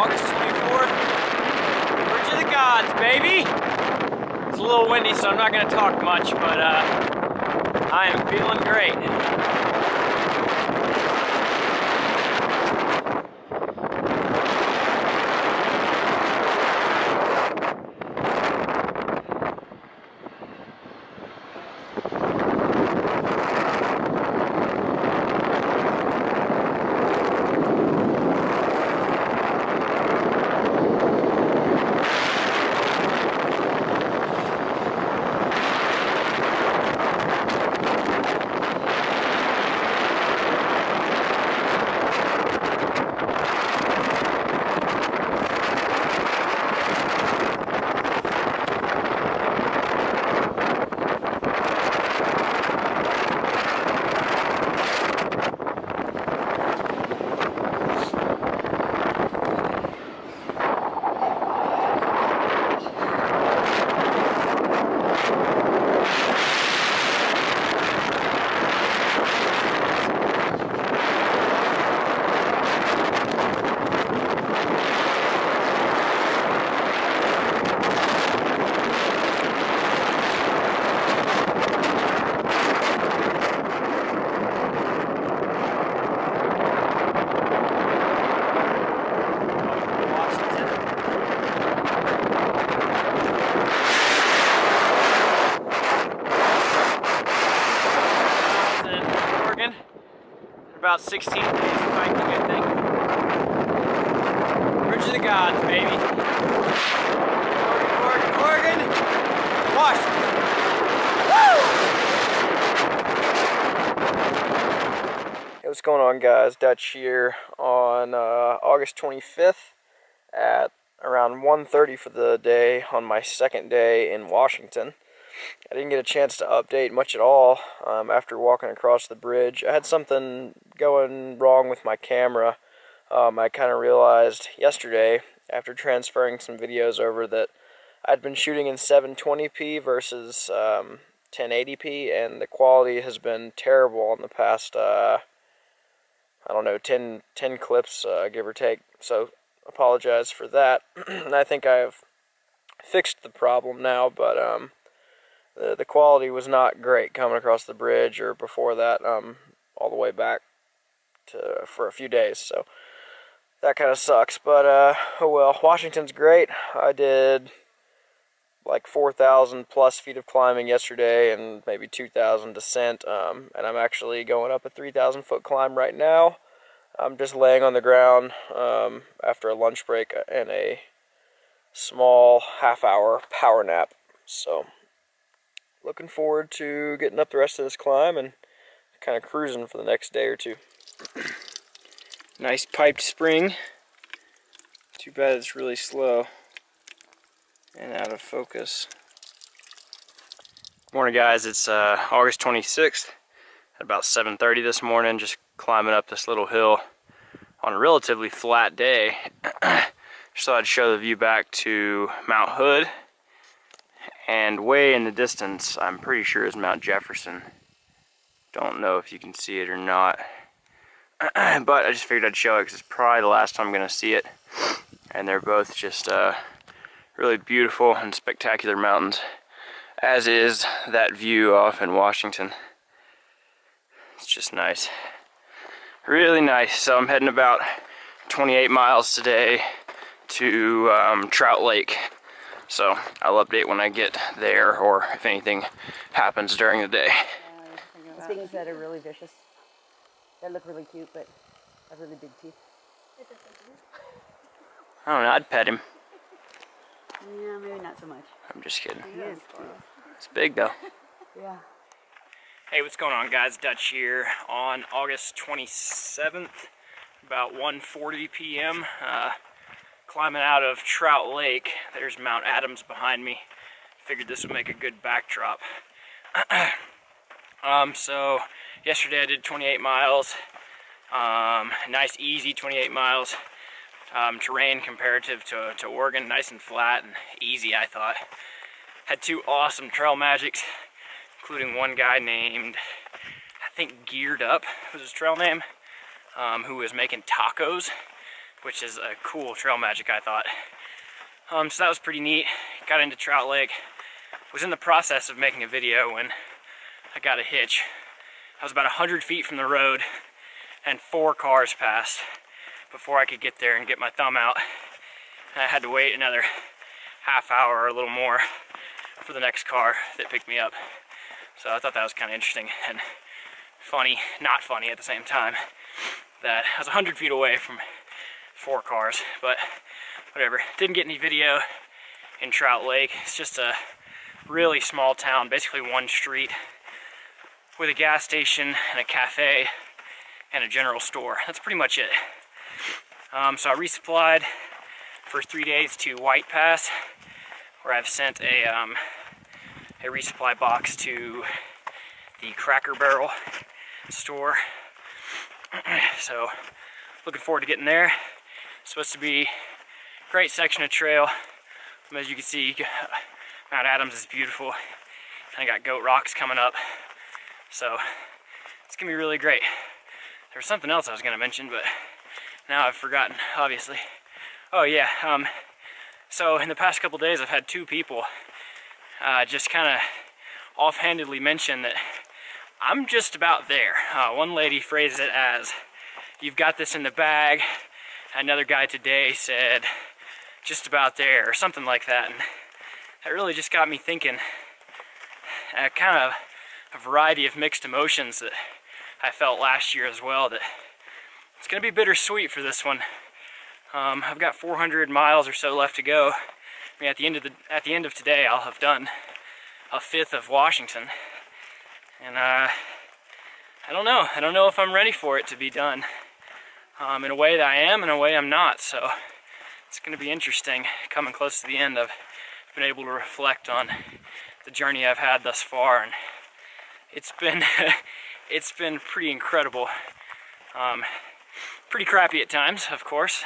August 24th. Bridge of the Gods, baby! It's a little windy, so I'm not going to talk much, but I am feeling great. About 16 days of hiking, I think. Bridge of the Gods, baby. Oregon, Washington. Woo! Hey, what's going on, guys? Dutch here on August 25th at around 1:30 for the day on my second day in Washington. I didn't get a chance to update much at all after walking across the bridge. I had something going wrong with my camera. I kind of realized yesterday, after transferring some videos over, that I'd been shooting in 720p versus 1080p, and the quality has been terrible on the past, I don't know, 10 clips, give or take. So, apologize for that. I think I've fixed the problem now, but the quality was not great coming across the bridge or before that, all the way back for a few days, so that kind of sucks, but oh well. Washington's great. I did like 4,000 plus feet of climbing yesterday and maybe 2,000 descent, and I'm actually going up a 3,000 foot climb right now. I'm just laying on the ground after a lunch break and a small half-hour power nap, so looking forward to getting up the rest of this climb and kind of cruising for the next day or two. Nice piped spring. Too bad it's really slow and out of focus. Morning, guys. It's August 26th at about 7:30 this morning, just climbing up this little hill on a relatively flat day. Just thought I'd show the view back to Mount Hood. And way in the distance, I'm pretty sure, is Mount Jefferson. Don't know if you can see it or not. But I just figured I'd show it because it's probably the last time I'm going to see it. And they're both just really beautiful and spectacular mountains, as is that view off in Washington. It's just nice. Really nice. So I'm heading about 28 miles today to Trout Lake. So I'll update when I get there, or if anything happens during the day. Things that are really vicious. That look really cute, but have really big teeth. I don't know, I'd pet him. Yeah, maybe not so much. I'm just kidding. He is cute. It's big though. Yeah. Hey, what's going on, guys? Dutch here on August 27th, about 1:40 p.m. Climbing out of Trout Lake. There's Mount Adams behind me. Figured this would make a good backdrop. So yesterday I did 28 miles. Nice easy 28 miles. Terrain comparative to Oregon, nice and flat and easy, I thought. Had two awesome trail magics, including one guy named, I think Geared Up was his trail name, who was making tacos. which is a cool trail magic, I thought. So that was pretty neat. Got into Trout Lake. Was in the process of making a video when I got a hitch. I was about 100 feet from the road and 4 cars passed before I could get there and get my thumb out. And I had to wait another half hour or a little more for the next car that picked me up. So I thought that was kind of interesting and funny, not funny at the same time, that I was 100 feet away from 4 cars, but whatever. Didn't get any video in Trout Lake. It's just a really small town, basically one street with a gas station and a cafe and a general store. That's pretty much it. So I resupplied for 3 days to White Pass, where I've sent a resupply box to the Cracker Barrel store. So looking forward to getting there. It's supposed to be a great section of trail. As you can see, Mount Adams is beautiful. I got Goat Rocks coming up, so it's gonna be really great. There was something else I was gonna mention, but now I've forgotten, obviously. Oh yeah, so in the past couple days I've had 2 people just kind of offhandedly mention that I'm just about there. One lady phrased it as, "You've got this in the bag." Another guy today said, "Just about there," or something like that. And that really just got me thinking, kind of a variety of mixed emotions that I felt last year as well, that it's going to be bittersweet for this one. I've got 400 miles or so left to go. I mean, at the end of today, I'll have done a fifth of Washington, and I don't know. I don't know if I'm ready for it to be done. In a way that I am, in a way I'm not. So it's going to be interesting. Coming close to the end, I've been able to reflect on the journey I've had thus far, and it's been it's been pretty incredible. Pretty crappy at times, of course,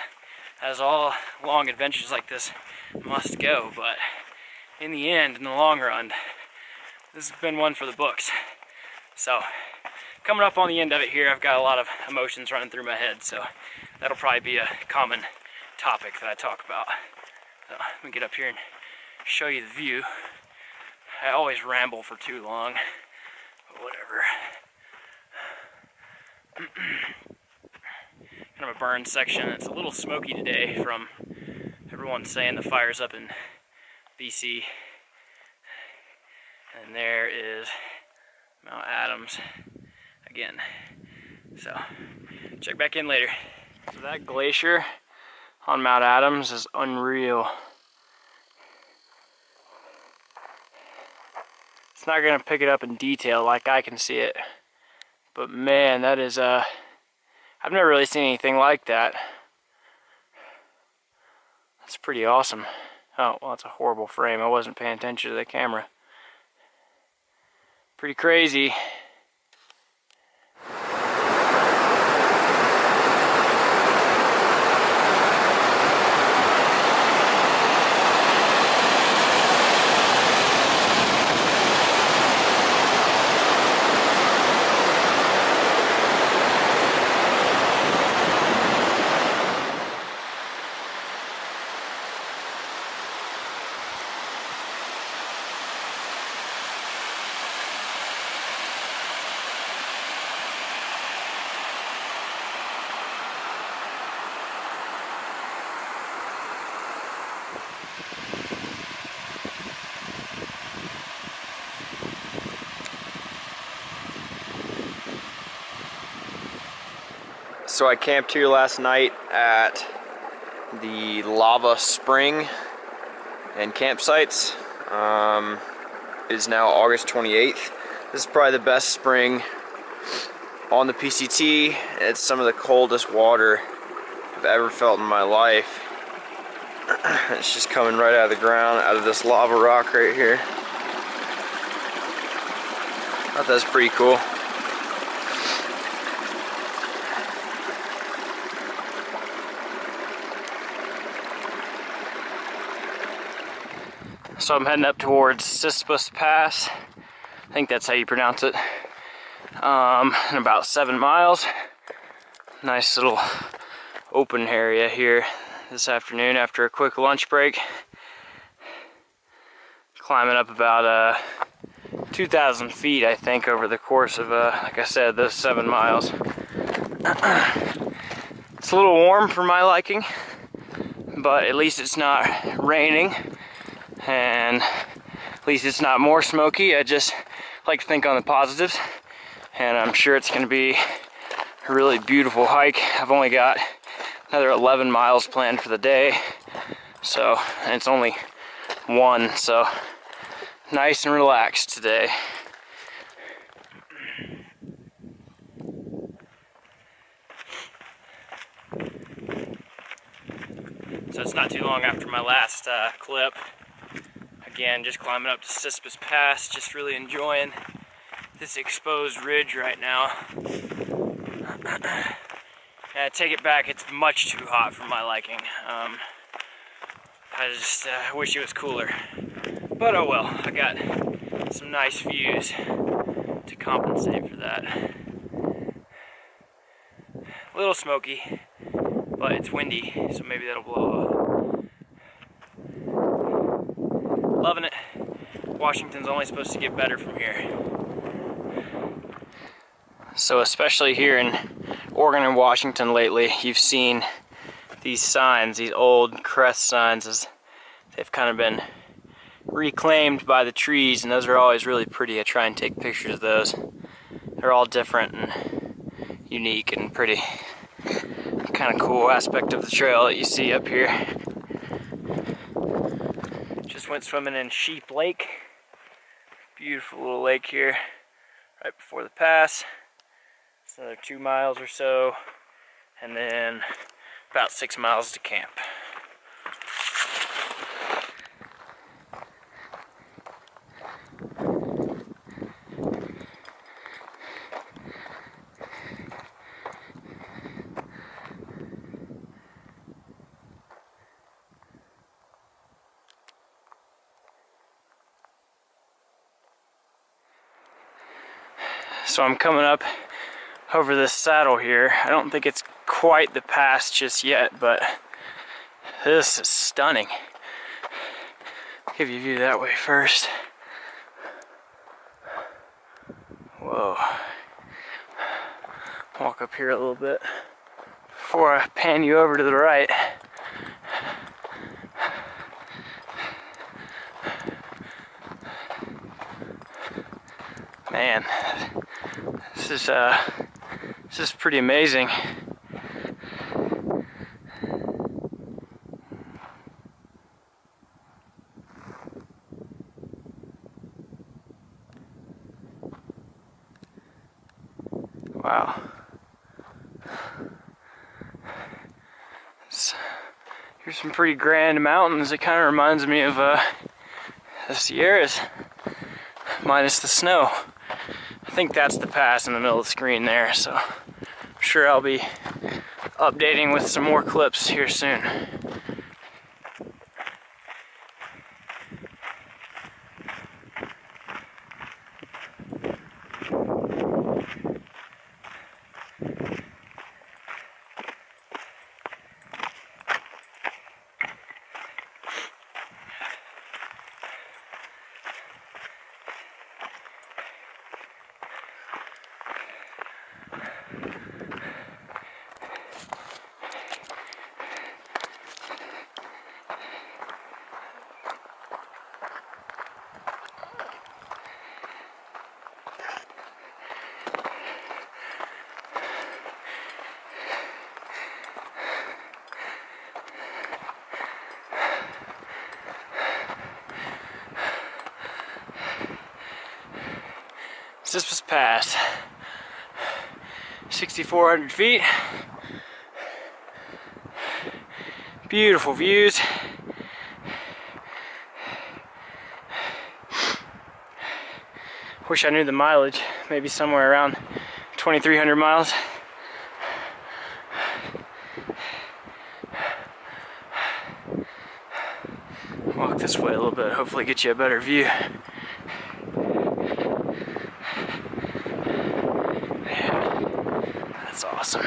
as all long adventures like this must go, but in the end, in the long run, this has been one for the books. So coming up on the end of it here, I've got a lot of emotions running through my head, so that'll probably be a common topic that I talk about. So let me get up here and show you the view. I always ramble for too long, but whatever. Kind of a burn section. It's a little smoky today from everyone saying the fire's up in BC. And there is Mount Adams again. So check back in later. So that glacier on Mount Adams is unreal. It's not gonna pick it up in detail like I can see it, but man, that is I've never really seen anything like that. That's pretty awesome. Oh, well, it's a horrible frame. I wasn't paying attention to the camera. Pretty crazy. So I camped here last night at the lava spring and campsites. It is now August 28th. This is probably the best spring on the PCT. It's some of the coldest water I've ever felt in my life. It's just coming right out of the ground, out of this lava rock right here. I thought that's pretty cool. So I'm heading up towards Cispus Pass. I think that's how you pronounce it. In about 7 miles. Nice little open area here this afternoon after a quick lunch break. Climbing up about 2,000 feet, I think, over the course of, like I said, those 7 miles. It's a little warm for my liking, but at least it's not raining, and at least it's not more smoky. I just like to think on the positives, and I'm sure it's going to be a really beautiful hike. I've only got another 11 miles planned for the day, so, and it's only 1, so nice and relaxed today. So it's not too long after my last clip. Again, just climbing up to Cispus Pass, just really enjoying this exposed ridge right now. And I take it back, it's much too hot for my liking. I just wish it was cooler. But oh well, I got some nice views to compensate for that. A little smoky, but it's windy, so maybe that'll blow off. Loving it. Washington's only supposed to get better from here. So especially here in Oregon and Washington lately, you've seen these signs, these old crest signs, as they've kind of been reclaimed by the trees, and those are always really pretty. I try and take pictures of those. They're all different and unique and pretty. Kind of cool aspect of the trail that you see up here. Just went swimming in Sheep Lake. Beautiful little lake here right before the pass. It's another 2 miles or so, and then about 6 miles to camp. So I'm coming up over this saddle here. I don't think it's quite the pass just yet, but this is stunning. Give you a view that way first. Whoa. Walk up here a little bit before I pan you over to the right. Man, this is pretty amazing. Wow. Here's some pretty grand mountains. It kind of reminds me of the Sierras, minus the snow. I think that's the pass in the middle of the screen there, so I'm sure I'll be updating with some more clips here soon. Cispus Pass, 6,400 feet, beautiful views. Wish I knew the mileage, maybe somewhere around 2,300 miles. Walk this way a little bit, hopefully get you a better view. That's awesome.